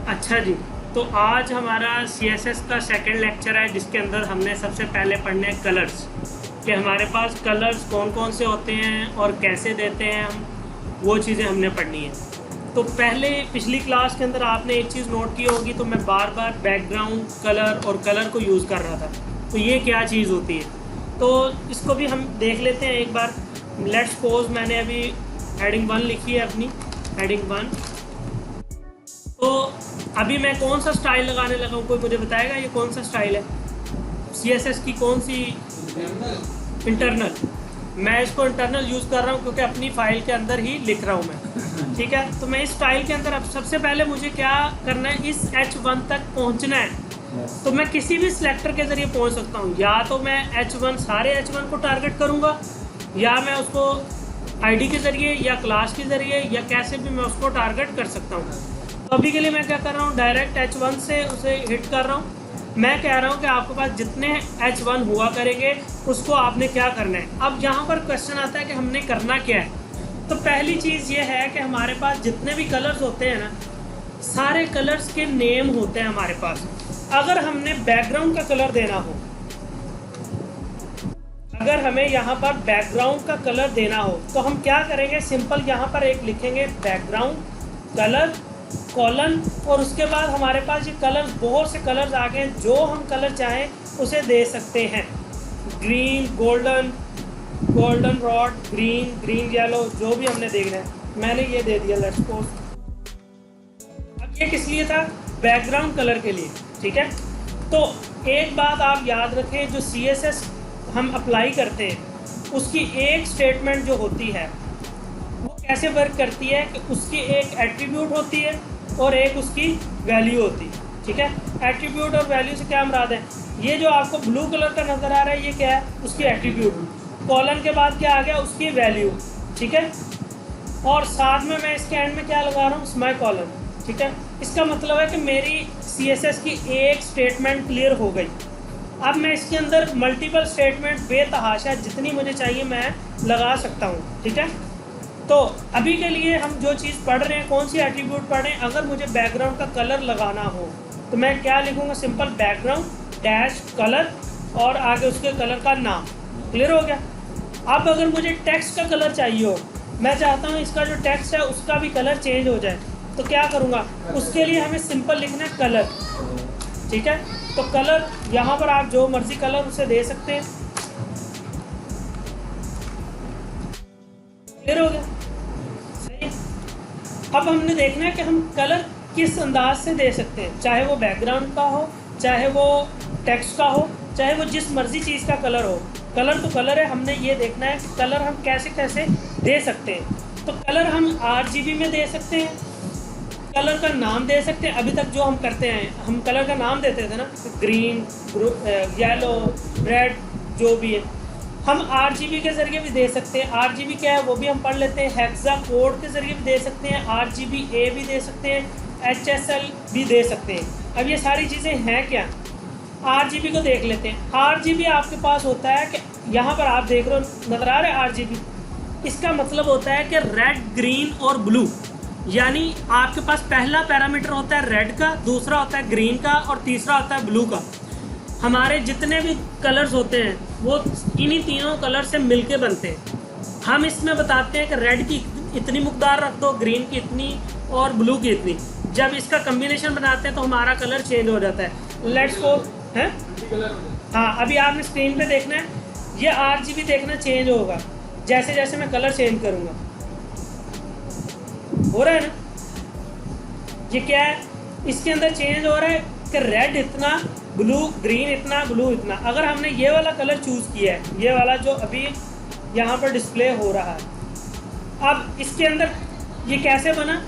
अच्छा जी, तो आज हमारा CSS का सेकंड लेक्चर है जिसके अंदर हमने सबसे पहले पढ़ने हैं कलर्स, कि हमारे पास कलर्स कौन कौन से होते हैं और कैसे देते हैं हम, वो चीज़ें हमने पढ़नी है। तो पहले पिछली क्लास के अंदर आपने एक चीज़ नोट की होगी, तो मैं बार बार बैकग्राउंड कलर और कलर को यूज़ कर रहा था, तो ये क्या चीज़ होती है, तो इसको भी हम देख लेते हैं एक बार। लेट्स सपोज मैंने अभी हेडिंग 1 लिखी है, अपनी हेडिंग 1, तो अभी मैं कौन सा स्टाइल लगाने लगा हूँ, कोई मुझे बताएगा ये कौन सा स्टाइल है CSS की, कौन सी? इंटरनल। मैं इसको इंटरनल यूज़ कर रहा हूँ क्योंकि अपनी फाइल के अंदर ही लिख रहा हूँ मैं, ठीक है। तो मैं इस स्टाइल के अंदर अब सबसे पहले मुझे क्या करना है, इस H1 तक पहुँचना है। तो मैं किसी भी सिलेक्टर के ज़रिए पहुँच सकता हूँ, या तो मैं H1 सारे H1 को टारगेट करूँगा, या मैं उसको ID के ज़रिए या क्लास के ज़रिए या कैसे भी मैं उसको टारगेट कर सकता हूँ। तो अभी के लिए मैं क्या कर रहा हूँ, डायरेक्ट H1 से उसे हिट कर रहा हूँ। मैं कह रहा हूँ कि आपके पास जितने H1 हुआ करेंगे उसको आपने क्या करना है। अब यहाँ पर क्वेश्चन आता है कि हमने करना क्या है। तो पहली चीज़ ये है कि हमारे पास जितने भी कलर्स होते हैं ना, सारे कलर्स के नेम होते हैं हमारे पास। अगर हमने बैकग्राउंड का कलर देना हो, अगर हमें यहाँ पर बैकग्राउंड का कलर देना हो, तो हम क्या करेंगे, सिंपल यहाँ पर एक लिखेंगे बैकग्राउंड कलर कॉलन, और उसके बाद हमारे पास ये कलर्स, बहुत से कलर्स आ गए हैं, जो हम कलर चाहें उसे दे सकते हैं। Green, golden, golden rod, green, green yellow, जो भी हमने देखना है, मैंने ये दे दिया लेट्स सपोज। अब ये किस लिए था, बैकग्राउंड कलर के लिए, ठीक है। तो एक बात आप याद रखें, जो CSS हम अप्लाई करते हैं उसकी एक स्टेटमेंट जो होती है वो कैसे वर्क करती है कि उसकी एक एट्रीब्यूट होती है और एक उसकी वैल्यू होती है, ठीक है। एट्रीब्यूट और वैल्यू से क्या मुराद है, ये जो आपको ब्लू कलर का नज़र आ रहा है ये क्या है, उसकी एट्रीब्यूट। कॉलन के बाद क्या आ गया, उसकी वैल्यू, ठीक है। और साथ में मैं इसके एंड में क्या लगा रहा हूँ, स्माई कॉलन, ठीक है। इसका मतलब है कि मेरी CSS की एक स्टेटमेंट क्लियर हो गई। अब मैं इसके अंदर मल्टीपल स्टेटमेंट बेतहाशा जितनी मुझे चाहिए मैं लगा सकता हूँ, ठीक है। तो अभी के लिए हम जो चीज़ पढ़ रहे हैं, कौन सी एट्रीब्यूट पढ़ रहे हैं, अगर मुझे बैकग्राउंड का कलर लगाना हो तो मैं क्या लिखूँगा, सिंपल बैकग्राउंड डैश कलर और आगे उसके कलर का नाम। क्लियर हो गया। अब अगर मुझे टेक्स्ट का कलर चाहिए हो, मैं चाहता हूँ इसका जो टेक्स्ट है उसका भी कलर चेंज हो जाए, तो क्या करूँगा, उसके लिए हमें सिंपल लिखना है कलर, ठीक है। तो कलर यहाँ पर आप जो मर्जी कलर उसे दे सकते हैं। क्लियर हो गया, सही। अब हमने देखना है कि हम कलर किस अंदाज से दे सकते हैं, चाहे वो बैकग्राउंड का हो, चाहे वो टेक्स्ट का हो, चाहे वो जिस मर्जी चीज़ का कलर हो। कलर तो कलर है, हमने ये देखना है कि कलर हम कैसे कैसे दे सकते हैं। तो कलर हम RGB में दे सकते हैं, कलर का नाम दे सकते हैं। अभी तक जो हम करते हैं, हम कलर का नाम देते थे ना, ग्रीन, येलो, रेड, जो भी है, हम RGB के ज़रिए भी दे सकते हैं। RGB क्या है वो भी हम पढ़ लेते हैं। हेक्सा कोड के ज़रिए भी दे सकते हैं, RGBA भी दे सकते हैं, HSL भी दे सकते हैं। अब ये सारी चीज़ें हैं क्या, RGB को देख लेते हैं। RGB आपके पास होता है कि यहाँ पर आप देख रहे हो, नज़र आ रहा है RGB, इसका मतलब होता है कि रेड, ग्रीन और ब्लू। यानी आपके पास पहला पैरामीटर होता है रेड का, दूसरा होता है ग्रीन का और तीसरा होता है ब्लू का। हमारे जितने भी कलर्स होते हैं वो इन्हीं तीनों कलर से मिलके बनते हैं। हम इसमें बताते हैं कि रेड की इतनी मकदार रख दो, ग्रीन की इतनी और ब्लू की इतनी। जब इसका कम्बिनेशन बनाते हैं तो हमारा कलर चेंज हो जाता है। लेट्स गो है, हाँ, अभी आपने स्क्रीन पे देखना है, ये RGB देखना चेंज होगा जैसे जैसे मैं कलर चेंज करूँगा। हो रहा है ना, ये क्या है, इसके अंदर चेंज हो रहा है कि रेड इतना, ब्लू, ग्रीन इतना, ब्लू इतना। अगर हमने ये वाला कलर चूज़ किया है, ये वाला जो अभी यहाँ पर डिस्प्ले हो रहा है, अब इसके अंदर ये कैसे बना,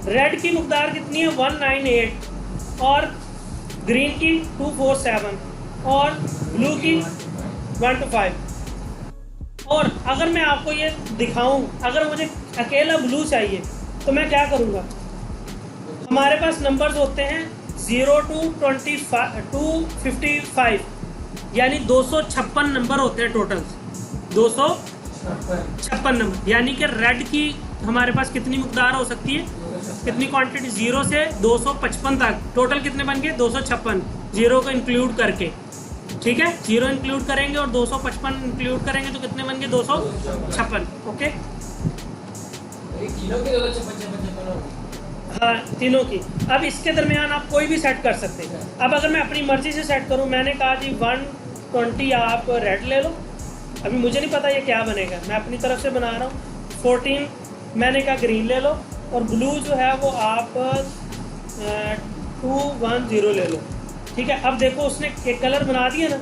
रेड की मकदार कितनी है 198 और ग्रीन की 247 और ब्लू की 125। और अगर मैं आपको ये दिखाऊं, अगर मुझे अकेला ब्लू चाहिए तो मैं क्या करूँगा, हमारे पास नंबर्स होते हैं 0 to 255, यानी 256 नंबर होते हैं टोटल, 256 नंबर। यानी कि रेड की हमारे पास कितनी मकदार हो सकती है, कितनी क्वांटिटी, 0 से 255 तक टोटल कितने बन गए, 256, 0 को इंक्लूड करके, ठीक है। 0 इंक्लूड करेंगे और 255 इंक्लूड करेंगे तो कितने बन गए, 256। ओके, हाँ तीनों की। अब इसके दरमियान आप कोई भी सेट कर सकते हैं। अब अगर मैं अपनी मर्जी से सेट करूं, मैंने कहा जी 120 आप रेड ले लो, अभी मुझे नहीं पता ये क्या बनेगा, मैं अपनी तरफ से बना रहा हूँ। 14 मैंने कहा ग्रीन ले लो, और ब्लू जो है वो आप 210 ले लो, ठीक है। अब देखो उसने एक कलर बना दिया ना,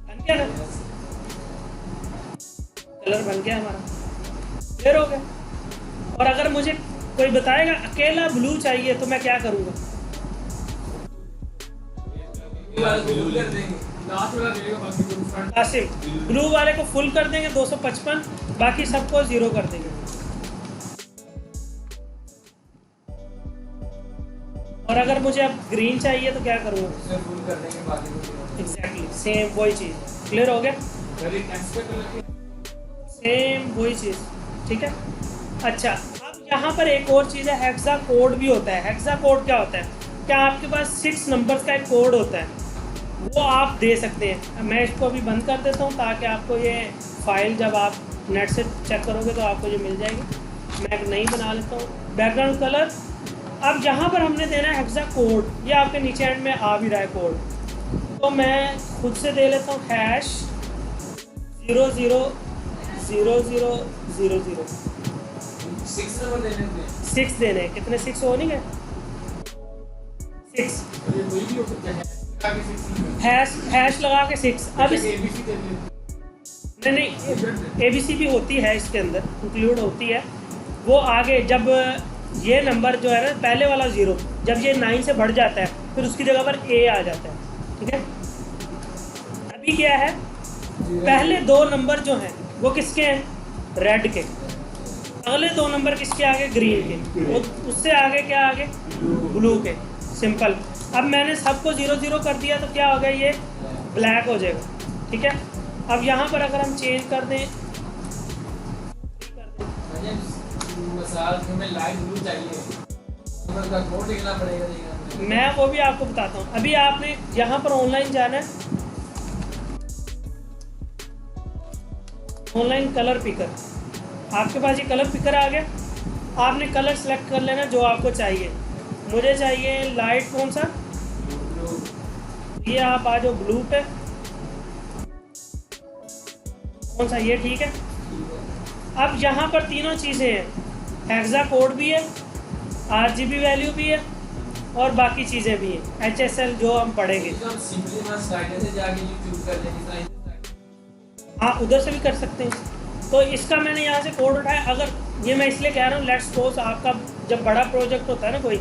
बन गया ना, कलर बन गया हमारा, क्लियर हो गया। और अगर मुझे कोई बताएगा अकेला ब्लू चाहिए तो मैं क्या करूँगा, कासिम ब्लू वाले को फुल कर देंगे 255, बाकी सबको 0 कर देंगे। और अगर मुझे अब ग्रीन चाहिए तो क्या करूँगा, फुल कर देंगे बाकी को। एग्जैक्टली सेम वही चीज़, क्लियर हो गया, सेम वही चीज़, ठीक है। अच्छा, अब यहाँ पर एक और चीज़ है, हेक्सा कोड भी होता है। हेक्सा कोड क्या होता है, क्या आपके पास 6 नंबर्स का एक कोड होता है, वो आप दे सकते हैं। मैं इसको अभी बंद कर देता हूँ ताकि आपको ये फाइल जब आप नेट से चेक करोगे तो आपको ये मिल जाएगी। मैं एक नई बना लेता हूँ, बैकग्राउंड कलर। अब यहाँ पर हमने देना है हेक्सा कोड, ये आपके नीचे एंड में आ भी रहा है कोड, तो मैं खुद से दे लेता हूँ #000000। 6 नंबर देने हैं, 6 देने हैं, कितने 6 हो नहीं गए, 6 हैश लगा के 6। अब नहीं ABC भी होती है इसके अंदर, इंक्लूड होती है वो आगे। जब ये नंबर जो है ना, पहले वाला 0, जब ये 9 से बढ़ जाता है फिर उसकी जगह पर A आ जाता है, ठीक है। अभी क्या है, पहले 2 नंबर जो हैं वो किसके हैं, रेड के, अगले 2 नंबर किसके आगे, ग्रीन के, उससे आगे क्या आगे, ब्लू के, सिंपल। अब मैंने सबको 0 कर दिया तो क्या होगा, ये ब्लैक हो जाएगा, ठीक है। अब यहाँ पर अगर हम चेंज कर दें, मैं वो भी आपको बताता हूँ। अभी आपने यहाँ पर ऑनलाइन जाना है, ऑनलाइन कलर पिकर, आपके पास ये कलर पिकर आ गया। आपने कलर सेलेक्ट कर लेना जो आपको चाहिए। मुझे चाहिए लाइट कौन सा, ये आप आ जाओ ब्लू पे, कौन सा, ये ठीक है। अब यहाँ पर तीनों चीज़ें हैं, हेक्सा कोड भी है, RGB वैल्यू भी है, और बाकी चीज़ें भी हैं, HSL जो हम पढ़ेंगे। हाँ, उधर से भी कर सकते हैं। तो इसका मैंने यहाँ से कोड उठाया। अगर ये मैं इसलिए कह रहा हूँ, लेट्स सपोज आपका जब बड़ा प्रोजेक्ट होता है ना कोई,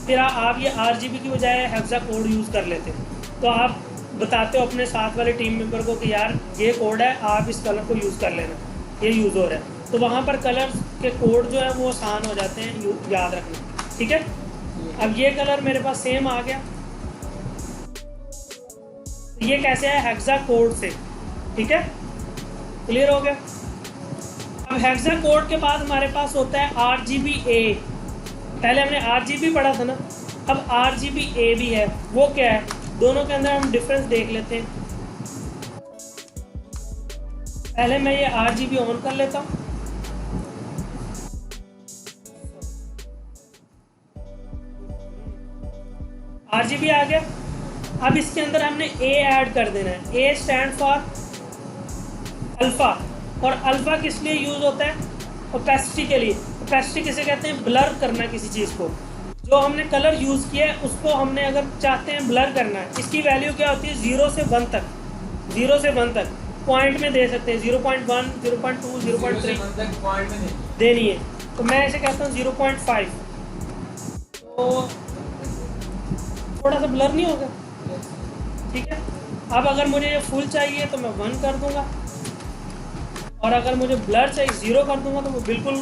फिर आप ये RGB की बजाय हेक्सा कोड यूज़ कर लेते हैं, तो आप बताते हो अपने साथ वाले टीम मेंबर को कि यार ये कोड है, आप इस कलर को यूज़ कर लेना, ये यूज़ हो रहा है। तो वहाँ पर कलर के कोड जो है वो आसान हो जाते हैं याद रखना, ठीक है। अब ये कलर मेरे पास सेम आ गया, ये कैसे है, हेक्सा कोड से, ठीक है, क्लियर हो गया। अब हेक्सा कोड के बाद हमारे पास होता है RGBA। पहले हमने RGB पढ़ा था ना, अब RGBA भी है। वो क्या है, दोनों के अंदर हम डिफरेंस देख लेते हैं। पहले मैं ये RGB ऑन कर लेता हूँ, RGB आ गया। अब इसके अंदर हमने A ऐड कर देना है। A स्टैंड फॉर अल्फा, और अल्फा किस लिए यूज होता है, ओपेसिटी के लिए। ओपेसिटी किसे कहते हैं, ब्लर करना किसी चीज़ को। जो हमने कलर यूज़ किया है उसको हमने अगर चाहते हैं ब्लर करना है, इसकी वैल्यू क्या होती है, 0 से 1 तक, 0 से 1 तक पॉइंट में दे सकते हैं। 0.1, 0.2, 0.3 देनी है। तो मैं ऐसे कहता हूँ 0.5, तो थोड़ा सा ब्लर नहीं होगा, ठीक है। अब अगर मुझे ये फुल चाहिए तो मैं 1 कर दूंगा, और अगर मुझे ब्लर चाहिए 0 कर दूंगा तो वो बिल्कुल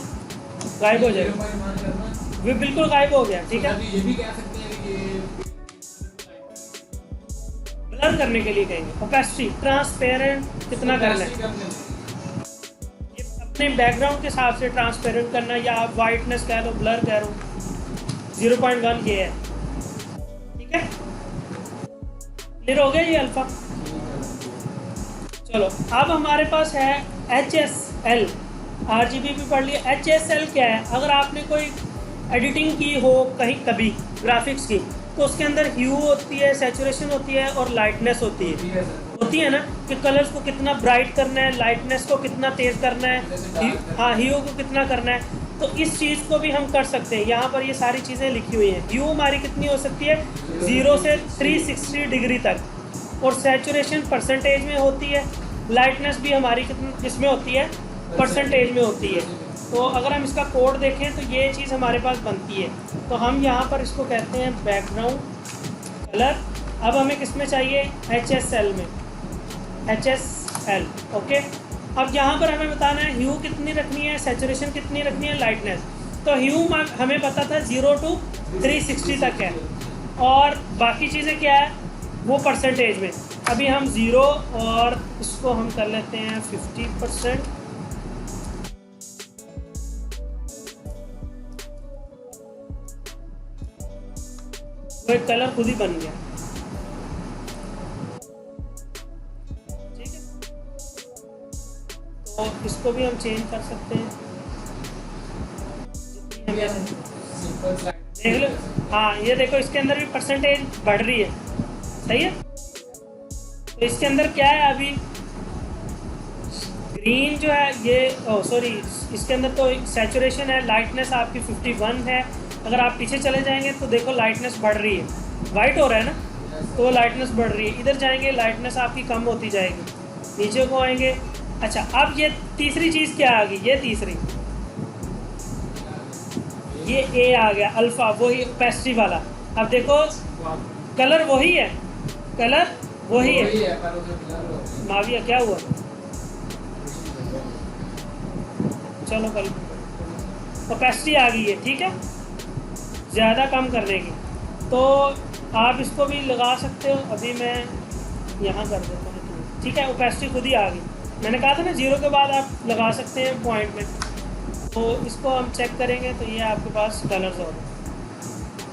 गायब हो जाएगा, वो बिल्कुल गायब हो गया, ठीक है। ये भी कह सकते हैं कि ब्लर करने के लिए कहेंगे ओपेसिटी, ट्रांसपेरेंट कितना करना है। ये अपने बैकग्राउंड के हिसाब से ट्रांसपेरेंट करना, या आप वाइटनेस कह लो, ब्लर कह लो, 0.1 ये है। ठीक है, क्लियर हो गया ये अल्फा। चलो अब हमारे पास है HSL, RGB भी पढ़ लिया। HSL क्या है? अगर आपने कोई एडिटिंग की हो कहीं कभी ग्राफिक्स की, तो उसके अंदर ह्यू होती है, सैचुरेशन होती है और लाइटनेस होती है ना, कि कलर्स को कितना ब्राइट करना है, लाइटनेस को कितना तेज करना है, हाँ ह्यू को कितना करना है। तो इस चीज़ को भी हम कर सकते हैं। यहाँ पर ये सारी चीज़ें लिखी हुई हैं। ह्यू हमारी कितनी हो सकती है? 0 से 360 डिग्री तक, और सैचुरेशन परसेंटेज में होती है। लाइटनेस भी हमारी कितनी इसमें होती है? परसेंटेज में होती है। तो अगर हम इसका कोड देखें तो ये चीज़ हमारे पास बनती है। तो हम यहाँ पर इसको कहते हैं बैकग्राउंड कलर। अब हमें किस में चाहिए? HSL में, HSL। ओके, अब यहाँ पर हमें बताना है ह्यू कितनी रखनी है, सैचुरेशन कितनी रखनी है, लाइटनेस। तो ह्यू हमें पता था 0 to 360 तक है, और बाकी चीज़ें क्या है वो परसेंटेज में। अभी हम 0 और इसको हम कर लेते हैं 50%। वो एक कलर खुद ही बन गया। ठीक है, तो इसको भी हम चेंज कर सकते हैं। देख लो, हाँ ये देखो इसके अंदर भी परसेंटेज बढ़ रही है। सही है, तो इसके अंदर क्या है अभी ग्रीन जो है ये, सॉरी, इसके अंदर तो सैचुरेशन है, लाइटनेस आपकी 51 है। अगर आप पीछे चले जाएंगे तो देखो लाइटनेस बढ़ रही है, वाइट हो रहा है ना, तो लाइटनेस बढ़ रही है। इधर जाएंगे लाइटनेस आपकी कम होती जाएगी। नीचे को आएंगे। अच्छा, अब ये तीसरी चीज़ क्या आ गई? ये तीसरी, ये ए आ गया, अल्फा, वही पेस्ट्री वाला। अब देखो कलर वही है, कलर वही है। माविया क्या हुआ? चलो कल ओपेसिटी आ गई है। ठीक है, ज़्यादा कम करने की, तो आप इसको भी लगा सकते हो। अभी मैं यहाँ कर देता हूँ। ठीक है, ओपेसिटी खुद ही आ गई। मैंने कहा था ना 0 के बाद आप लगा सकते हैं पॉइंट में। तो इसको हम चेक करेंगे तो ये आपके पास कलर्स हो गए।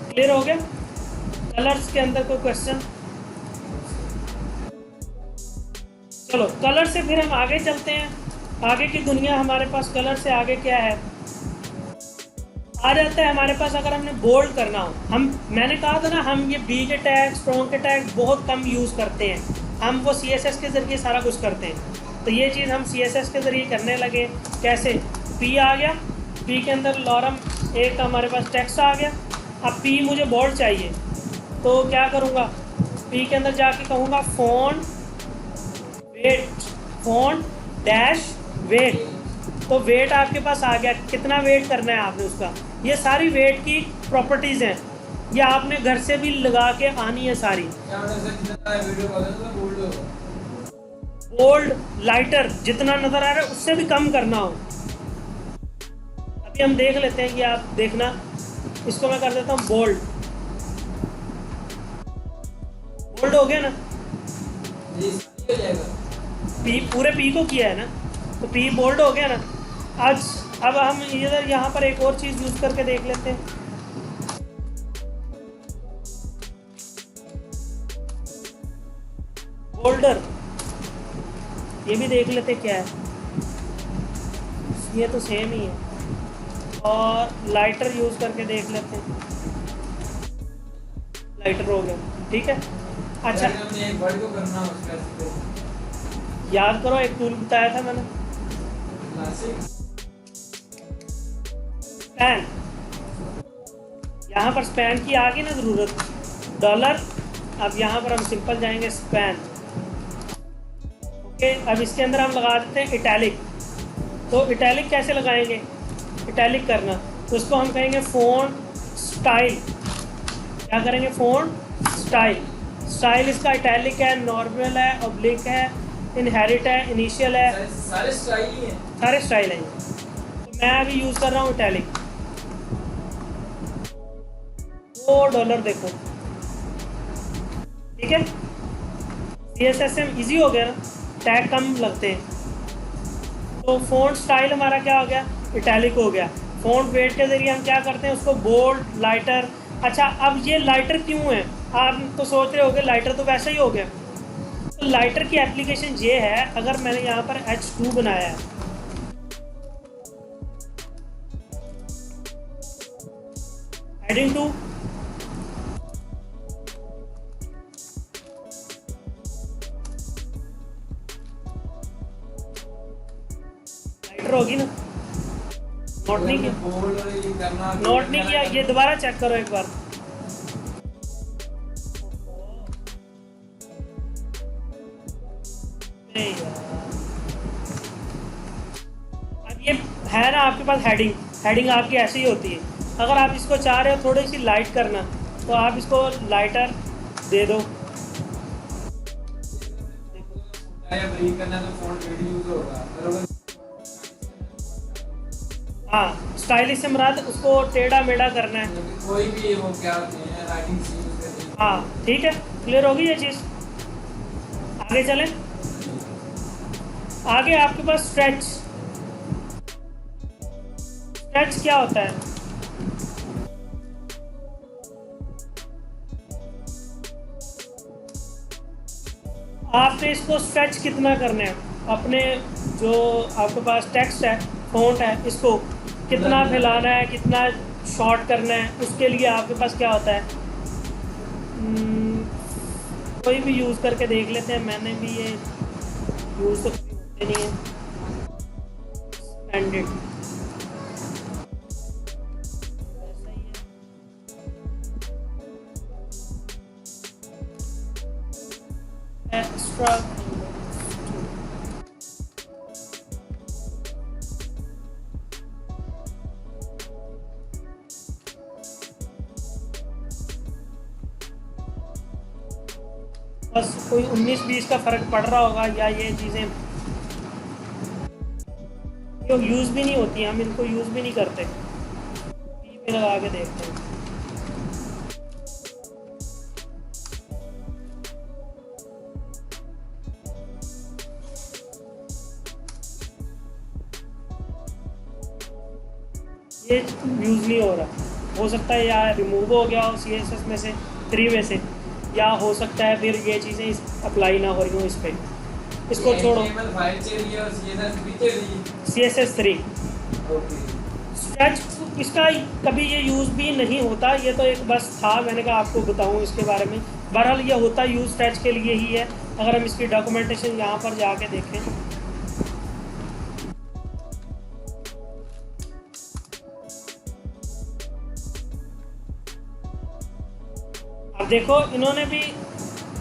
क्लियर हो गया? कलर्स के अंदर कोई क्वेश्चन? चलो कलर से फिर हम आगे चलते हैं। आगे की दुनिया हमारे पास कलर से आगे क्या है आ जाता है हमारे पास। अगर हमने बोल्ड करना हो, मैंने कहा था ना हम ये बी के टैग, स्ट्रॉन्ग के टैग बहुत कम यूज़ करते हैं। हम वो CSS के ज़रिए सारा कुछ करते हैं। तो ये चीज़ हम CSS के ज़रिए करने लगे। कैसे? P आ गया, P के अंदर लॉरम एक हमारे पास टेक्स्ट आ गया। अब P मुझे बोल्ड चाहिए, तो क्या करूँगा? P के अंदर जाके कहूँगा font weight, font dash weight. तो वेट आपके पास आ गया। कितना वेट करना है आपने उसका? ये सारी वेट की प्रॉपर्टीज़ हैं, ये आपने घर से भी लगा के आनी है सारी। बोल्ड, लाइटर, जितना नज़र आ रहा है उससे भी कम करना हो। अभी हम देख लेते हैं कि आप देखना। इसको मैं कर देता हूँ बोल्ड। बोल्ड हो गया ना? पी पूरे पी को किया है ना, तो पी बोल्ड हो गया ना। आज अब हम इधर यहाँ पर एक और चीज़ यूज़ करके देख लेते हैं। बोल्डर, ये भी देख लेते क्या है। ये तो सेम ही है। और लाइटर यूज़ करके देख लेते हैं। लाइटर हो गया। ठीक है, अच्छा एक वर्ड को करना याद करो, एक टूल बताया था मैंने, स्पैन। यहाँ पर स्पैन की आ गई ना ज़रूरत, डॉलर। अब यहाँ पर हम सिंपल जाएंगे स्पैन। ओके, अब इसके अंदर हम लगा देते हैं इटैलिक। तो इटैलिक कैसे लगाएंगे? इटैलिक करना, तो उसको हम कहेंगे फ़ॉन्ट स्टाइल। क्या करेंगे? Font style. स्टाइल इसका इटैलिक है, नॉर्मल है, ऑब्लिक है, इनहेरिट है, इनिशियल है, सारे स्टाइल ही हैं। सारे स्टाइल हैं। तो मैं अभी यूज़ कर रहा हूँ इटैलिक। $4 देखो। ठीक है, CSS में इजी हो गया ना, टैग कम लगते हैं। तो फ़ॉन्ट स्टाइल हमारा क्या हो गया, इटैलिक हो गया। फ़ॉन्ट वेट के ज़रिए हम क्या करते हैं उसको बोल्ड, लाइटर। अच्छा, अब ये लाइटर क्यों है, आप तो सोच रहे होगे लाइटर तो वैसा ही हो गया। तो लाइटर की एप्लीकेशन ये है, अगर मैंने यहाँ पर H2 बनाया है, हेडिंग 2, लाइटर होगी ना, नोट नहीं किया, बोल और ये करना नोट नहीं किया, ये दोबारा चेक करो एक बार। अरे यार, अब ये है ना आपके पास हेडिंग, हेडिंग आपकी ऐसे ही होती है। अगर आप इसको चाह रहे हो थोड़ी सी लाइट करना, तो आप इसको लाइटर दे दो। या ब्रेक करना तो फ़ॉन्ट वेट यूज होगा, बरोबर। हाँ, स्टाइलिश से मुराद उसको टेढ़ा मेढ़ा करना है। कोई भी वो क्या होते हैं राइटिंग सी यूज करते हैं। हाँ ठीक है, क्लियर होगी ये चीज़। आगे चलें। आगे आपके पास स्ट्रेच। स्ट्रेच क्या होता है? आपने इसको स्ट्रेच कितना करना है, अपने जो आपके पास टेक्स्ट है, फ़ॉन्ट है, इसको कितना फैलाना है, कितना शॉर्ट करना है, उसके लिए आपके पास क्या होता है। कोई भी यूज़ करके देख लेते हैं, मैंने भी ये यूज़ तो होते नहीं है। स्टैंडर्ड एक्स्ट्रा बस कोई 19-20 का फ़र्क पड़ रहा होगा, या ये चीज़ें जो यूज़ भी नहीं होती, हम इनको यूज़ भी नहीं करते। पी पे लगा के देखते हैं। ये यूज़ नहीं हो रहा, हो सकता है या रिमूव हो गया हो CSS में से 3 में से, या हो सकता है फिर ये चीज़ें अप्लाई ना हो रही हो इस पर। इसको छोड़ो, HTML फाइल चाहिए और CSS भी चाहिए। CSS 3 okay. स्ट्रेच इसका कभी ये यूज़ भी नहीं होता, ये तो एक बस था, मैंने कहा आपको बताऊं इसके बारे में। बहरहाल ये होता यूज़ स्ट्रेच के लिए ही है। अगर हम इसकी डॉक्यूमेंटेशन यहाँ पर जाके देखें, अब देखो इन्होंने भी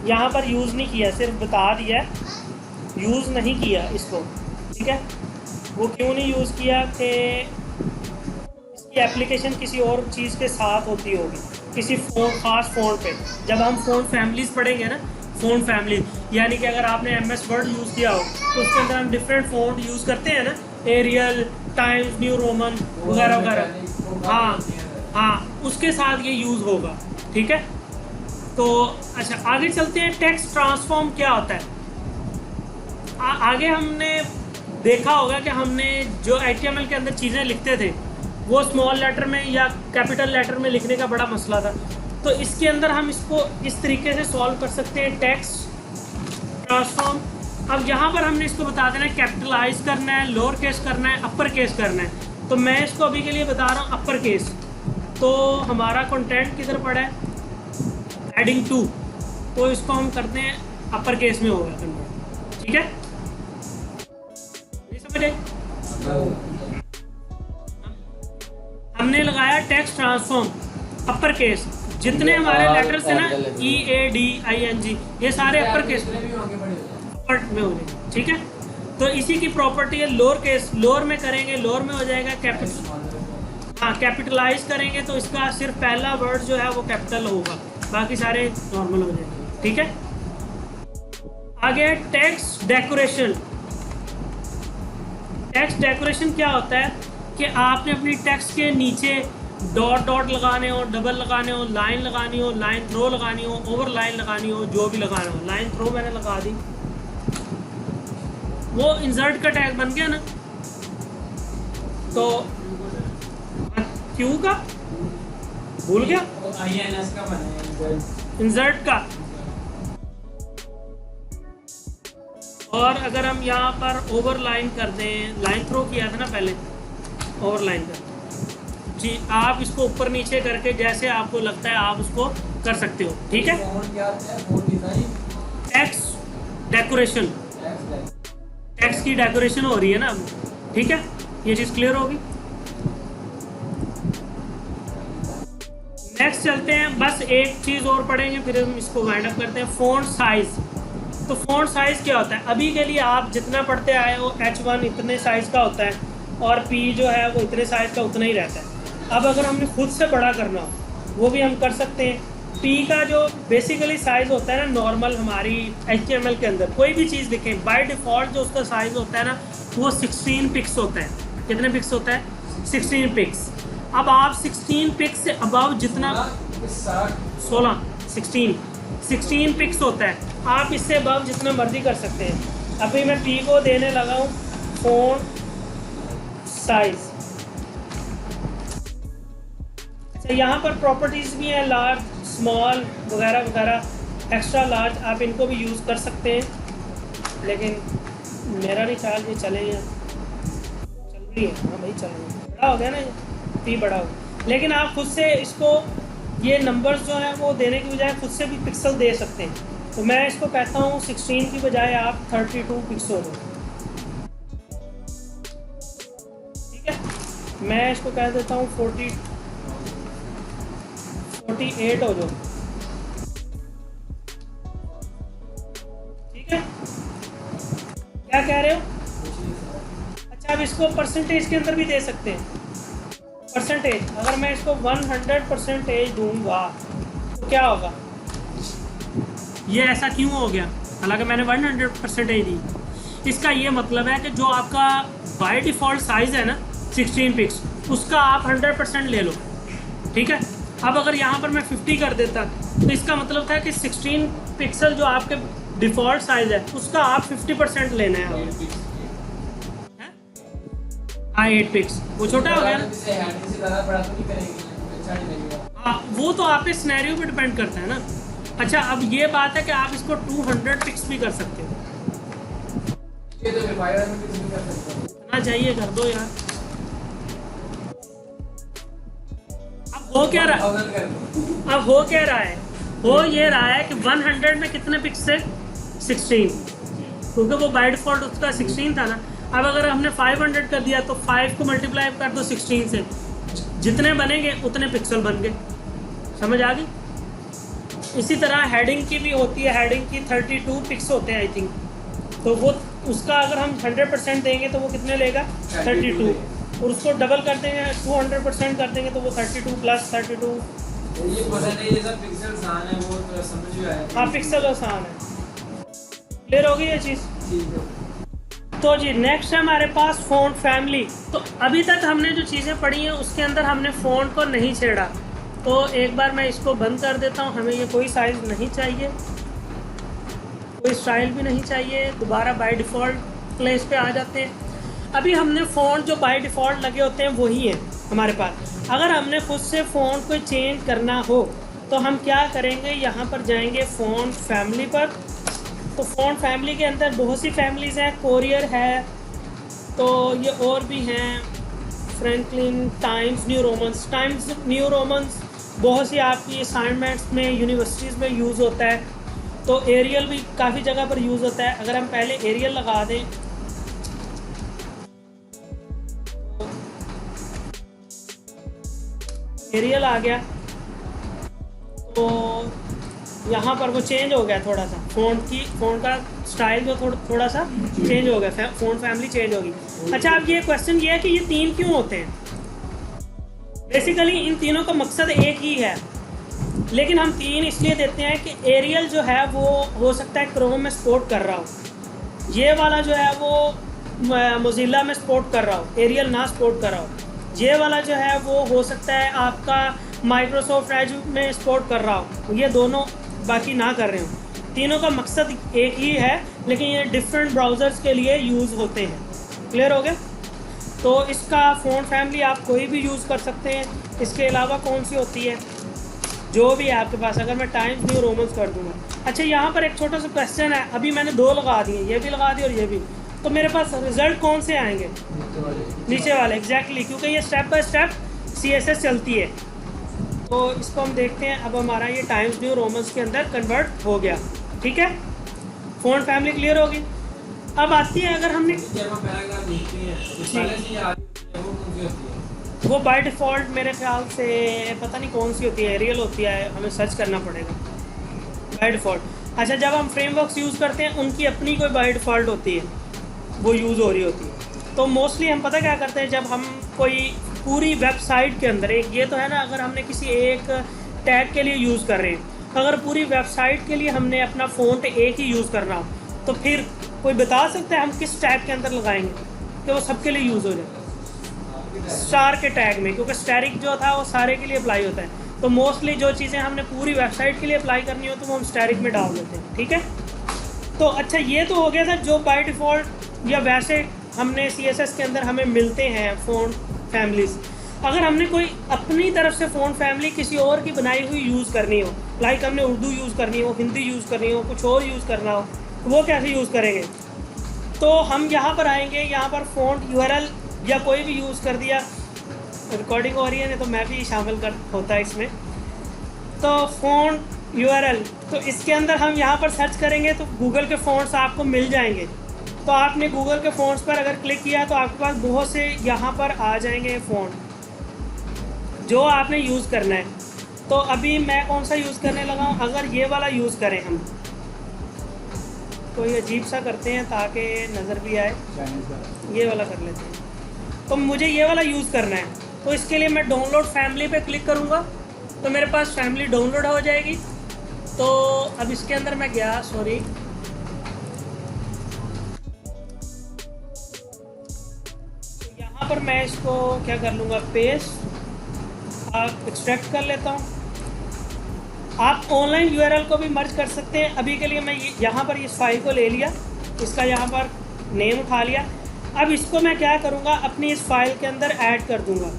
यहाँ पर यूज़ नहीं किया, सिर्फ बता दिया, यूज़ नहीं किया इसको। ठीक है, वो क्यों नहीं यूज़ किया कि इसकी एप्लीकेशन किसी और चीज़ के साथ होती होगी, किसी ख़ास फ़ोन पे। जब हम फ़ोन फैमिलीज़ पढ़ेंगे ना, फ़ोन फैमिली, यानी कि अगर आपने MS वर्ड यूज़ किया हो तो उसके अंदर हम डिफरेंट फ़ॉन्ट यूज़ करते हैं ना, एरियल, टाइम्स न्यू रोमन वगैरह वगैरह। हाँ हाँ, उसके साथ ये यूज़ होगा। ठीक है, तो अच्छा आगे चलते हैं। टेक्स्ट ट्रांसफॉर्म क्या होता है? आगे हमने देखा होगा कि हमने जो HTML के अंदर चीज़ें लिखते थे वो स्मॉल लेटर में या कैपिटल लेटर में लिखने का बड़ा मसला था। तो इसके अंदर हम इसको इस तरीके से सॉल्व कर सकते हैं, टेक्स्ट ट्रांसफॉर्म। अब यहाँ पर हमने इसको बता देना है कैपिटलाइज करना है, लोअर केस करना है, अपर केस करना है। तो मैं इसको अभी के लिए बता रहा हूँ अपर केस। तो हमारा कंटेंट किधर पड़ा है, हेडिंग 2, तो इसको हम करते हैं अपर केस में होगा कंटेंट। ठीक है, ये समझ आए? हमने लगाया टेक्स्ट ट्रांसफॉर्म अपर केस, जितने हमारे लेटर्स हैं ना EADING, ये सारे अपर केस में होंगे। ठीक है, तो इसी की प्रॉपर्टी है लोअर केस। लोअर में करेंगे, लोअर में हो जाएगा कैपिटल। हाँ, कैपिटलाइज करेंगे तो इसका सिर्फ पहला वर्ड जो है वो कैपिटल होगा, बाकी सारे नॉर्मल हो जाएंगे। ठीक है, आगे टेक्स्ट डेकोरेशन। टेक्स्ट डेकोरेशन क्या होता है कि आपने अपनी टेक्स्ट के नीचे डॉट डॉट लगाने हो, डबल लगाने हो, लाइन लगानी हो, लाइन थ्रो लगानी हो, ओवर लाइन लगानी हो, जो भी लगाना हो। लाइन थ्रो मैंने लगा दी, वो इंसर्ट का टैग बन गया ना। तो क्यू का भूल गया, INS का बना है इंसर्ट का। और अगर हम यहाँ पर ओवरलाइन कर दें, लाइन थ्रो किया था ना पहले, ओवरलाइन कर जी, आप इसको ऊपर नीचे करके जैसे आपको लगता है आप उसको कर सकते हो, ठीक है। टेक्स्ट डेकोरेशन, टेक्स्ट की डेकोरेशन हो रही है ना, ठीक है, ये चीज़ क्लियर होगी। नेक्स्ट चलते हैं, बस एक चीज़ और पढ़ेंगे फिर हम इसको वाइंड अप करते हैं। Font size. तो फ़ॉन्ट साइज़ क्या होता है, अभी के लिए आप जितना पढ़ते आए हो H1 इतने साइज़ का होता है और P जो है वो इतने साइज़ का उतना ही रहता है। अब अगर हमने खुद से बड़ा करना हो वो भी हम कर सकते हैं। P का जो बेसिकली साइज़ होता है ना, नॉर्मल हमारी HTML के अंदर कोई भी चीज़ लिखें, बाय डिफ़ॉल्ट जो उसका साइज़ होता है ना वो 16 पिक्स होता है। कितने पिक्स होता है? 16 पिक्स। अब आप 16 पिक्स से अबव जितना 16 पिक्स होता है, आप इससे अबव जितना मर्जी कर सकते हैं। अभी मैं P को देने लगा हूँ फ़ॉन्ट साइज़। अच्छा, यहाँ पर प्रॉपर्टीज़ भी हैं, लार्ज, स्मॉल वगैरह वगैरह, एक्स्ट्रा लार्ज, आप इनको भी यूज़ कर सकते हैं, लेकिन मेरा नहीं ख्याल ये चलेंगे। चल रही है, हाँ भाई चल रही है, बड़ा हो गया ना ये, P बड़ा हो गया। लेकिन आप खुद से इसको ये नंबर्स जो हैं वो देने की बजाय खुद से भी पिक्सल दे सकते हैं। तो मैं इसको कहता हूँ 16 की बजाय आप 32 पिक्सल दो, ठीक है। मैं इसको कह देता हूँ 48 हो जाओ, ठीक है। क्या कह रहे हो? अच्छा, अब इसको परसेंटेज के अंदर भी दे सकते हैं। परसेंटेज, अगर मैं इसको 100% दूंगा तो क्या होगा? ये ऐसा क्यों हो गया? हालांकि मैंने 100% दी। इसका ये मतलब है कि जो आपका बाय डिफ़ॉल्ट साइज़ है ना 16 पिक्स, उसका आप 100% ले लो, ठीक है। अब अगर यहाँ पर मैं 50 कर देता तो इसका मतलब था कि 16 पिक्सल जो आपके डिफ़ॉल्ट साइज़ है उसका आप 50% लेना है। हाँ, 8 पिक्स, वो छोटा हो गया ना। हाँ, वो तो आपके सिनेरियो पे डिपेंड करता है ना। अच्छा, अब ये बात है कि आप इसको 200 पिक्स भी कर सकते हो। ये तो ना चाहिए कर दो यार। अब हो क्या रहा है? अब हो क्या रहा है? हो ये रहा है कि 100 में कितने पिक्स है? 16, क्योंकि वो बाय डिफ़ॉल्ट उसका 16 था ना। अब अगर हमने 500 कर दिया तो 5 को मल्टीप्लाई कर दो 16 से, जितने बनेंगे उतने पिक्सल बन गए। समझ आ गई? इसी तरह हेडिंग की भी होती है, हेडिंग की 32 पिक्स होते हैं आई थिंक। तो वो उसका अगर हम 100% देंगे तो वो कितने लेगा? 32। और उसको डबल कर देंगे, 200% कर देंगे तो वो 32 प्लस 32। ये पता नहीं, ये सब पिक्सल आसान है, वो तो समझ में आया। हाँ, पिक्सल आसान है। क्लियर होगी ये चीज़? ठीक है। तो जी नेक्स्ट है हमारे पास फ़ॉन्ट फैमिली। तो अभी तक हमने जो चीज़ें पढ़ी हैं उसके अंदर हमने फ़ॉन्ट को नहीं छेड़ा। तो एक बार मैं इसको बंद कर देता हूँ। हमें ये कोई साइज़ नहीं चाहिए, कोई स्टाइल भी नहीं चाहिए। दोबारा बाय डिफ़ॉल्ट प्लेस पे आ जाते हैं। अभी हमने फ़ॉन्ट जो बाय डिफ़ॉल्ट लगे होते हैं वही हैं हमारे पास। अगर हमने खुद से फ़ॉन्ट को चेंज करना हो तो हम क्या करेंगे, यहाँ पर जाएंगे फ़ॉन्ट फैमिली पर। तो फ़ॉन्ट फैमिली के अंदर बहुत सी फैमिलीज़ हैं, कोरियर है, तो ये और भी हैं, फ्रैंकलिन, टाइम्स न्यू रोमन्स बहुत सी आपकी असाइनमेंट्स में यूनिवर्सिटीज़ में यूज़ होता है। तो एरियल भी काफ़ी जगह पर यूज़ होता है। अगर हम पहले एरियल लगा दें, एरियल आ गया तो यहाँ पर वो चेंज हो गया थोड़ा सा, फ़ॉन्ट का स्टाइल जो थोड़ा सा चेंज हो गया, फ़ॉन्ट फैमिली चेंज होगी। अच्छा, अब ये क्वेश्चन ये है कि ये तीन क्यों होते हैं? बेसिकली इन तीनों का मकसद एक ही है, लेकिन हम तीन इसलिए देते हैं कि एरियल जो है वो हो सकता है क्रोम में सपोर्ट कर रहा हो, ये वाला जो है वो मोजिला में सपोर्ट कर रहा हो, एरियल ना सपोर्ट कर रहा हो। ये वाला जो है वो हो सकता है आपका माइक्रोसॉफ्ट एज में सपोर्ट कर रहा हो, ये दोनों बाकी ना कर रहे हो। तीनों का मकसद एक ही है, लेकिन ये डिफरेंट ब्राउज़र्स के लिए यूज़ होते हैं। क्लियर हो गया? तो इसका फ़ॉन्ट फैमिली आप कोई भी यूज़ कर सकते हैं। इसके अलावा कौन सी होती है, जो भी है आपके पास। अगर मैं टाइम्स न्यू रोमन्स कर दूँगा। अच्छा, यहाँ पर एक छोटा सा क्वेश्चन है, अभी मैंने 2 लगा दिए, ये भी लगा दिए और ये भी, तो मेरे पास रिज़ल्ट कौन से आएंगे? नीचे वाले, एग्जैक्टली, क्योंकि ये स्टेप बाय स्टेप CSS चलती है। तो इसको हम देखते हैं। अब हमारा ये टाइम्स न्यू रोमन्स के अंदर कन्वर्ट हो गया, ठीक है। फ़ॉन्ट फैमिली क्लियर होगी। अब आती है, अगर हमने जब हम पैराग्राफ लिखते हैं तो पहले से ही आ रही है, वो कौन सी होती है? वो बाय डिफ़ॉल्ट मेरे ख्याल से पता नहीं कौन सी होती है, एरियल होती है, हमें सर्च करना पड़ेगा बाय डिफ़ॉल्ट। अच्छा, जब हम फ्रेमवर्क्स यूज़ करते हैं उनकी अपनी कोई बाय डिफ़ॉल्ट होती है, वो यूज़ हो रही होती है। तो मोस्टली हम पता क्या करते हैं, जब हम कोई पूरी वेबसाइट के अंदर, एक ये तो है ना, अगर हमने किसी एक टैग के लिए यूज़ कर रहे हैं, अगर पूरी वेबसाइट के लिए हमने अपना फ़ॉन्ट एक ही यूज़ करना हो, तो फिर कोई बता सकता है हम किस टैग के अंदर लगाएंगे कि वो सबके लिए यूज़ हो जाए? स्टार के टैग में, क्योंकि स्टैरिक जो था वो सारे के लिए अप्लाई होता है। तो मोस्टली जो चीज़ें हमने पूरी वेबसाइट के लिए अप्लाई करनी हो तो वो हम स्टैरिक में डाल देते हैं, ठीक है। तो अच्छा, ये तो हो गया था जो बाय डिफ़ॉल्ट या वैसे हमने CSS के अंदर हमें मिलते हैं फ़ॉन्ट फैमिलीज़। अगर हमने कोई अपनी तरफ से फ़ॉन्ट फैमिली किसी और की बनाई हुई यूज़ करनी हो, लाइक हमने उर्दू यूज़ करनी हो, हिंदी यूज़ करनी हो, कुछ और यूज़ करना हो, वो कैसे यूज़ करेंगे? तो हम यहाँ पर आएंगे, यहाँ पर फ़ॉन्ट URL या कोई भी यूज़ कर दिया। रिकॉर्डिंग हो रही है, नहीं तो मैं भी शामिल कर होता है इसमें। तो फ़ॉन्ट URL, तो इसके अंदर हम यहाँ पर सर्च करेंगे तो गूगल के फ़ॉन्ट्स आपको मिल जाएंगे। तो आपने गूगल के फ़ॉन्ट्स पर अगर क्लिक किया तो आपके पास बहुत से यहाँ पर आ जाएंगे फ़ॉन्ट जो आपने यूज़ करना है। तो अभी मैं कौन सा यूज़ करने लगा हूँ, अगर ये वाला यूज़ करें हम, कोई अजीब सा करते हैं ताकि नज़र भी आए, ये वाला कर लेते हैं। तो मुझे ये वाला यूज़ करना है, तो इसके लिए मैं डाउनलोड फैमिली पे क्लिक करूँगा तो मेरे पास फैमिली डाउनलोड हो जाएगी। तो अब इसके अंदर मैं गया, सॉरी, यहाँ पर मैं इसको क्या कर लूँगा, पेस्ट, आप एक्सट्रैक्ट कर लेता हूँ। आप ऑनलाइन URL को भी मर्ज कर सकते हैं। अभी के लिए मैं यहाँ पर इस फाइल को ले लिया, इसका यहाँ पर नेम उठा लिया। अब इसको मैं क्या करूँगा, अपनी इस फाइल के अंदर ऐड कर दूँगा।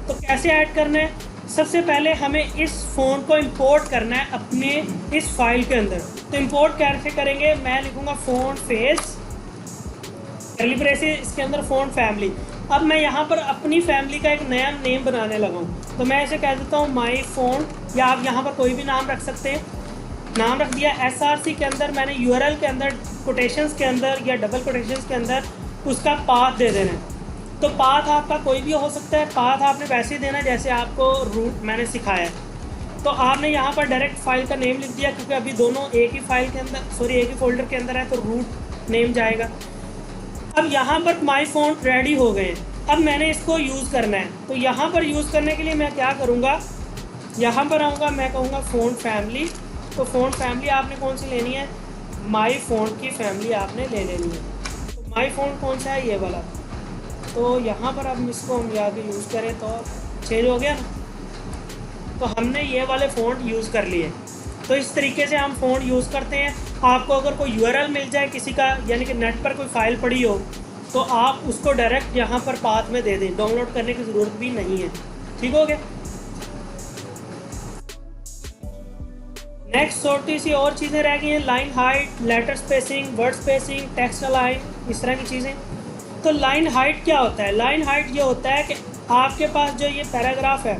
तो कैसे ऐड करना है, सबसे पहले हमें इस फ़ॉन्ट को इंपोर्ट करना है अपने इस फाइल के अंदर। तो इंपोर्ट कैसे करेंगे, मैं लिखूँगा फ़ॉन्ट फेस, कर्ली ब्रेसेस, इसके अंदर फ़ॉन्ट फैमिली। अब मैं यहाँ पर अपनी फैमिली का एक नया नेम बनाने लगा हूँ, तो मैं इसे कह देता हूँ माई फ़ॉन्ट, या आप यहाँ पर कोई भी नाम रख सकते हैं। नाम रख दिया। SRC के अंदर मैंने URL के अंदर कोटेशंस के अंदर या डबल कोटेशंस के अंदर उसका पाथ दे देना है। तो पाथ आपका कोई भी हो सकता है, पाथ आपने वैसे ही देना है जैसे आपको रूट मैंने सिखाया है। तो आपने यहाँ पर डायरेक्ट फाइल का नेम लिख दिया, क्योंकि अभी दोनों एक ही फाइल के अंदर, सॉरी एक ही फोल्डर के अंदर है, तो रूट नेम जाएगा। अब यहाँ पर माई फ़ॉन्ट रेडी हो गए हैं। अब मैंने इसको यूज़ करना है, तो यहाँ पर यूज़ करने के लिए मैं क्या करूँगा, यहाँ पर आऊँगा, मैं कहूँगा फ़ॉन्ट फैमिली। तो फ़ॉन्ट फैमिली आपने कौन सी लेनी है, माई फ़ॉन्ट की फैमिली आपने ले लेनी है। तो माई फ़ॉन्ट कौन सा है, ये वाला। तो यहाँ पर अब इसको हम आगे यूज़ करें तो चेंज हो गया ना। तो हमने ये वाले फ़ॉन्ट यूज़ कर लिए। तो इस तरीके से हम फ़ॉन्ट यूज़ करते हैं। आपको अगर कोई URL मिल जाए किसी का, यानी कि नेट पर कोई फ़ाइल पड़ी हो, तो आप उसको डायरेक्ट यहाँ पर पाथ में दे दें, डाउनलोड करने की ज़रूरत भी नहीं है। ठीक हो गया। नेक्स्ट छोटी सी और चीज़ें रह गई हैं, line height, letter spacing, word spacing, text align, इस तरह की चीज़ें। तो लाइन हाइट क्या होता है, लाइन हाइट ये होता है कि आपके पास जो ये पैराग्राफ है,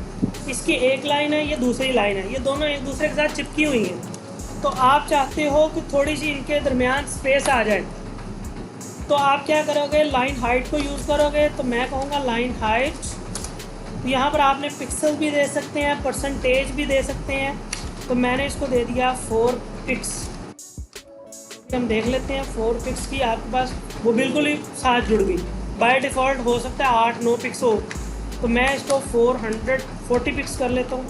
इसकी एक लाइन है, ये दूसरी लाइन है, ये दोनों एक दूसरे के साथ चिपकी हुई हैं। तो आप चाहते हो कि थोड़ी सी इनके दरमियान स्पेस आ जाए, तो आप क्या करोगे, लाइन हाइट को यूज़ करोगे। तो मैं कहूँगा लाइन हाइट। यहाँ पर आपने पिक्सल भी दे सकते हैं, परसेंटेज भी दे सकते हैं। तो मैंने इसको दे दिया 4 पिक्स। हम देख लेते हैं 4 पिक्स की आपके पास वो बिल्कुल ही साथ जुड़ गई। बाय डिफ़ॉल्ट हो सकता है 8-9 पिक्स हो, तो मैं इसको 440 पिक्स कर लेता हूँ।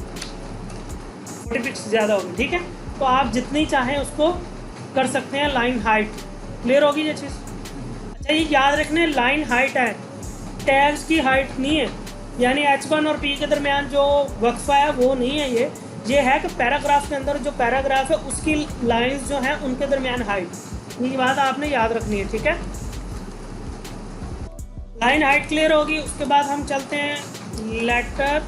40 पिक्स ज़्यादा होगी, ठीक है। तो आप जितनी चाहें उसको कर सकते हैं। लाइन हाइट क्लियर होगी ये चीज़। अच्छा, ये याद रखने, लाइन हाइट है, टैग्स की हाइट नहीं है। यानी H1 और P के दरमियान जो वक्फा है वो नहीं है। ये है कि पैराग्राफ के अंदर जो पैराग्राफ है उसकी लाइंस जो हैं उनके दरमियान हाइट, ये बात आपने याद रखनी है, ठीक है। लाइन हाइट क्लियर होगी। उसके बाद हम चलते हैं लेटर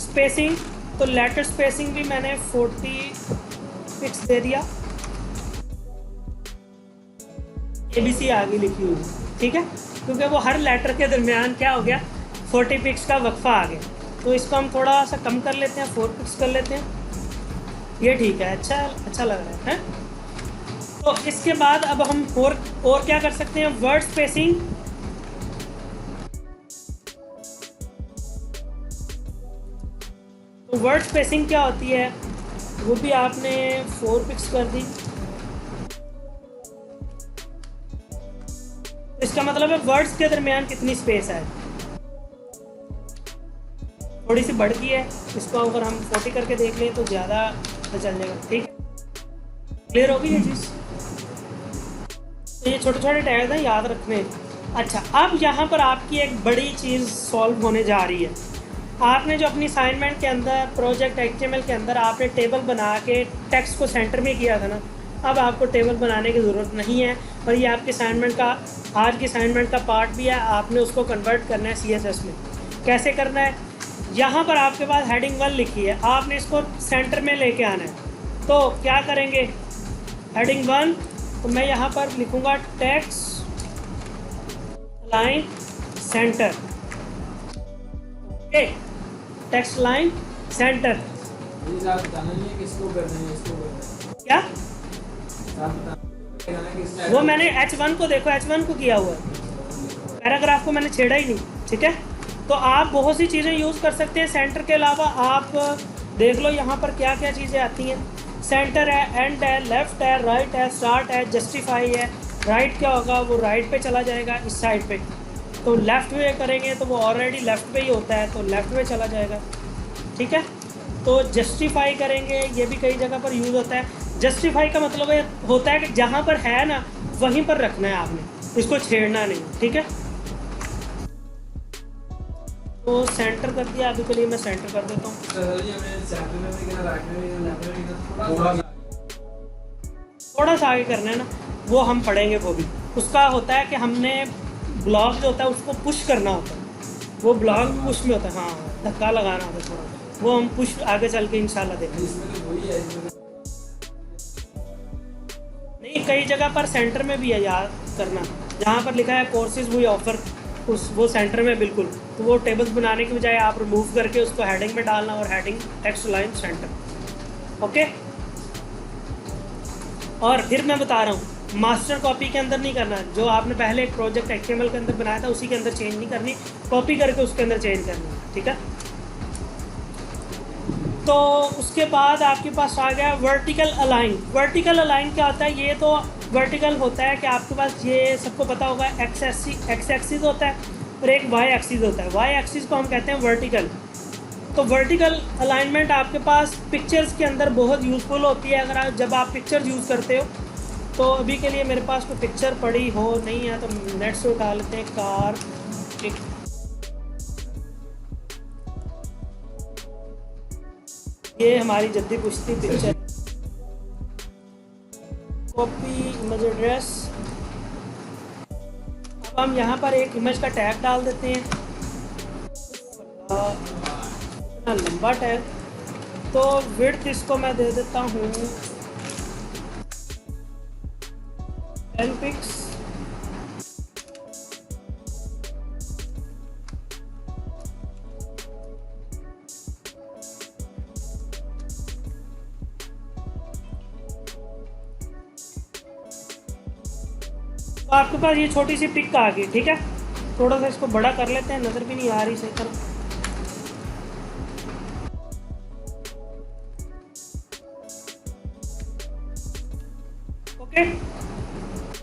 स्पेसिंग। तो लेटर स्पेसिंग भी मैंने 40 पिक्स दे दिया। ABC आगे लिखी हुई, ठीक है, क्योंकि वो हर लेटर के दरमियान क्या हो गया, 40 पिक्स का वक्फा आ गया। तो इसको हम थोड़ा सा कम कर लेते हैं, 4 पिक्स कर लेते हैं। ये ठीक है, अच्छा लग रहा है। तो इसके बाद अब हम और क्या कर सकते हैं, वर्ड स्पेसिंग। तो वर्ड स्पेसिंग क्या होती है, वो भी आपने 4 पिक्स कर दी। इसका मतलब है वर्ड्स के दरमियान कितनी स्पेस है, थोड़ी सी बढ़ गई है। इसको अगर हम 40 करके देख लें तो ज़्यादा चल जाएगा। ठीक है, क्लियर होगी ये चीज़। तो ये छोटे छोटे टैग हैं, याद रखने। अच्छा, अब यहाँ पर आपकी एक बड़ी चीज़ सॉल्व होने जा रही है। आपने जो अपनी असाइनमेंट के अंदर प्रोजेक्ट HTML के अंदर आपने टेबल बना के टेक्स्ट को सेंटर में किया था ना, अब आपको टेबल बनाने की ज़रूरत नहीं है। और ये आपके असाइनमेंट का, आज की असाइनमेंट का पार्ट भी है। आपने उसको कन्वर्ट करना है CSS में। कैसे करना है, यहाँ पर आपके पास हेडिंग 1 लिखी है, आपने इसको सेंटर में लेके आना है। तो क्या करेंगे, हेडिंग 1, तो मैं यहाँ पर लिखूँगा text line centre. Okay, text line centre. क्या वो मैंने H1 को देखो, H1 को किया हुआ है, पैराग्राफ को मैंने छेड़ा ही नहीं। ठीक है, तो आप बहुत सी चीज़ें यूज़ कर सकते हैं सेंटर के अलावा। आप देख लो यहाँ पर क्या क्या चीज़ें आती हैं। सेंटर है, एंड है, लेफ़्ट है, राइट है, स्टार्ट है, जस्टिफाई है। राइट क्या होगा, वो राइट पे चला जाएगा इस साइड पे। तो लेफ़्ट वे करेंगे तो वो ऑलरेडी लेफ़्ट पे ही होता है, तो लेफ़्ट वे चला जाएगा। ठीक है, तो जस्टिफाई करेंगे, ये भी कई जगह पर यूज़ होता है। जस्टिफाई का मतलब होता है कि जहाँ पर है ना वहीं पर रखना है आपने, इसको छेड़ना नहीं। ठीक है, तो सेंटर कर दिया। अभी के लिए मैं सेंटर कर देता हूँ। थोड़ा सा आगे करना है ना, वो हम पढ़ेंगे। वो भी उसका होता है कि हमने ब्लॉक जो होता है उसको पुश करना होता है, वो ब्लॉक पुश में होता है। हाँ, धक्का लगाना होता है थोड़ा, वो हम पुश आगे चल के इंशाल्लाह देखेंगे। नहीं, कई जगह पर सेंटर में भी है, याद करना। जहाँ पर लिखा है कोर्सेज वी ऑफर, वो सेंटर में बिल्कुल। तो वो टेबल्स बनाने की बजाय आप रिमूव करके उसको हेडिंग में डालना, और heading text line centre. Okay, और फिर मैं बता रहा हूँ, मास्टर कॉपी के अंदर नहीं करना। जो आपने पहले एक प्रोजेक्ट HTML के अंदर बनाया था उसी के अंदर चेंज नहीं करनी, कॉपी करके उसके अंदर चेंज करनी। ठीक है, तो उसके बाद आपके पास आ गया वर्टिकल अलाइन। वर्टिकल अलाइन क्या होता है, ये तो वर्टिकल होता है कि आपके पास, ये सबको पता होगा, एक्स एक्सिस होता है और एक वाई एक्सिस होता है। वाई एक्सिस को हम कहते हैं वर्टिकल। तो वर्टिकल अलाइनमेंट आपके पास पिक्चर्स के अंदर बहुत यूज़फुल होती है। अगर जब आप पिक्चर्स यूज़ करते हो, तो अभी के लिए मेरे पास कोई पिक्चर पड़ी हो नहीं है तो नेट से उठा लेते हैं। कार, ये हमारी जद्दी पुश्ती पिक्चर। Copy image address. अब हम यहाँ पर एक इमेज का टैग डाल देते हैं, इतना लंबा टैग। तो विड्थ इसको मैं दे देता हूँ 10 पिक्स। तो आपके पास ये छोटी सी पिक आ गई। ठीक है, थोड़ा सा इसको बड़ा कर लेते हैं, नज़र भी नहीं आ रही सही तरह। ओके,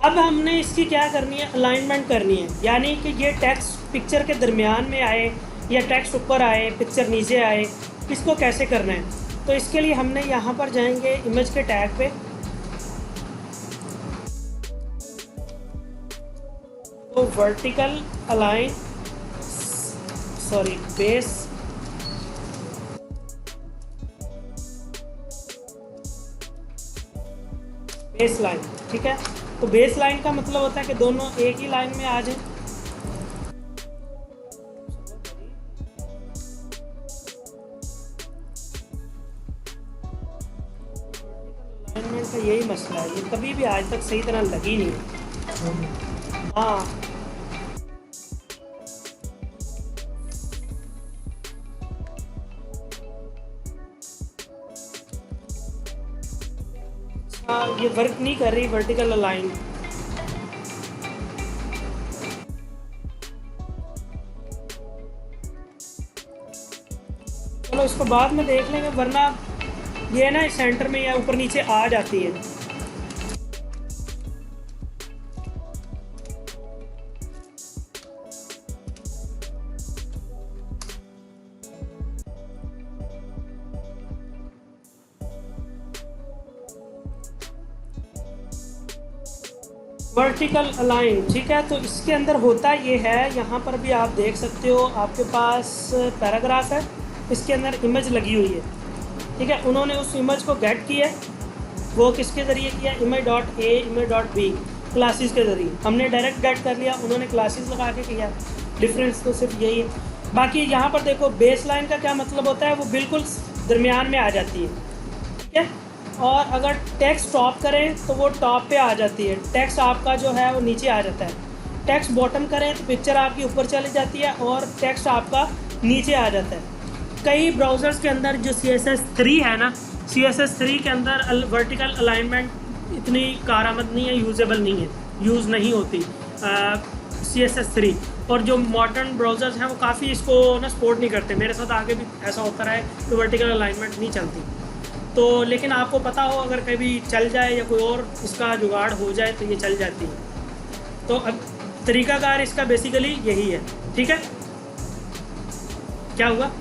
अब हमने इसकी क्या करनी है, अलाइनमेंट करनी है। यानी कि ये टेक्स्ट पिक्चर के दरमियान में आए या टेक्स्ट ऊपर आए, पिक्चर नीचे आए, इसको कैसे करना है। तो इसके लिए हमने यहाँ पर जाएंगे इमेज के टैग पे, तो vertical align, sorry base line. ठीक है, तो बेस लाइन का मतलब होता है कि दोनों एक ही लाइन में आ जाए। यही मसला है, ये कभी भी आज तक सही तरह लगी नहीं है। हाँ ये वर्क नहीं कर रही वर्टिकल अलाइन। चलो इसको बाद में देख लेंगे, वरना ये ना सेंटर में या ऊपर नीचे आ जाती है। वर्टिकल अलाइन, ठीक है। तो इसके अंदर होता ये है, यहाँ पर भी आप देख सकते हो, आपके पास पैराग्राफ है, इसके अंदर इमेज लगी हुई है, ठीक है। उन्होंने उस इमेज को गेट किया, वो किसके ज़रिए किया, image.a image.b क्लासेस के ज़रिए। हमने डायरेक्ट गेट कर लिया, उन्होंने क्लासेस लगा के किया। डिफरेंस तो सिर्फ यही है। बाकी यहाँ पर देखो बेस लाइन का क्या मतलब होता है, वो बिल्कुल दरमियान में आ जाती है, ठीक है। और अगर टेक्स्ट टॉप करें तो वो टॉप पे आ जाती है, टेक्स्ट आपका जो है वो नीचे आ जाता है। टेक्स्ट बॉटम करें तो पिक्चर आपकी ऊपर चली जाती है और टेक्स्ट आपका नीचे आ जाता है। कई ब्राउज़र्स के अंदर जो CSS3 है ना, CSS3 के अंदर वर्टिकल अलाइनमेंट इतनी कारआमद नहीं है, यूजेबल नहीं है, यूज़ नहीं होती CSS3। और जो मॉडर्न ब्राउज़र्स हैं वो काफ़ी इसको ना सपोर्ट नहीं करते। मेरे साथ आगे भी ऐसा होता रहा है कि वर्टिकल अलाइनमेंट नहीं चलती। तो लेकिन आपको पता हो, अगर कभी चल जाए या कोई और इसका जुगाड़ हो जाए तो ये चल जाती है। तो अब तरीकाकार इसका बेसिकली यही है, ठीक है। क्या हुआ,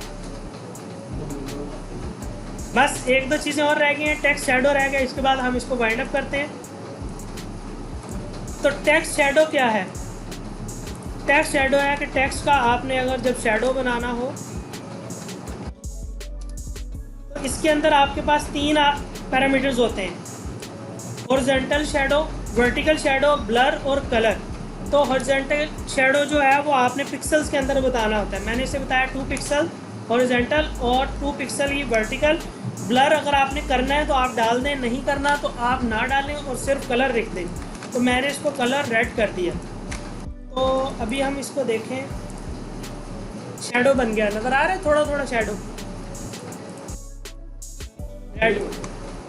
बस एक दो चीज़ें और रह गई हैं। टेक्स्ट शैडो रह गया, इसके बाद हम इसको वाइंड अप करते हैं। तो टेक्स्ट शैडो क्या है, टेक्स्ट शैडो है कि टेक्स्ट का आपने अगर जब शैडो बनाना हो तो इसके अंदर आपके पास 3 पैरामीटर्स होते हैं, horizontal shadow, vertical shadow, blur और कलर। तो हॉरिजॉन्टल शैडो जो है वो आपने पिक्सल्स के अंदर बताना होता है। मैंने इसे बताया 2 पिक्सल हॉरिजॉन्टल और 2 पिक्सल ही वर्टिकल। ब्लर अगर आपने करना है तो आप डाल दें, नहीं करना तो आप ना डालें और सिर्फ कलर लिख दें। तो मैंने इसको कलर रेड कर दिया। तो अभी हम इसको देखें, शैडो बन गया, नज़र आ रहा है थोड़ा थोड़ा शैडो रेड।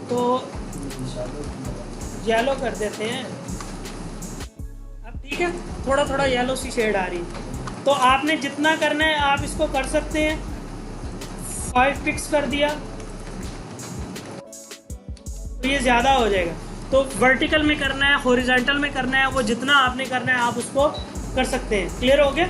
तो येलो कर देते हैं, अब ठीक है, थोड़ा थोड़ा येलो सी शेड आ रही है। तो आपने जितना करना है आप इसको कर सकते हैं। 5 पिक्स कर दिया तो ये ज़्यादा हो जाएगा। तो वर्टिकल में करना है, हॉरिजॉन्टल में करना है, वो जितना आपने करना है आप उसको कर सकते हैं। क्लियर हो गया।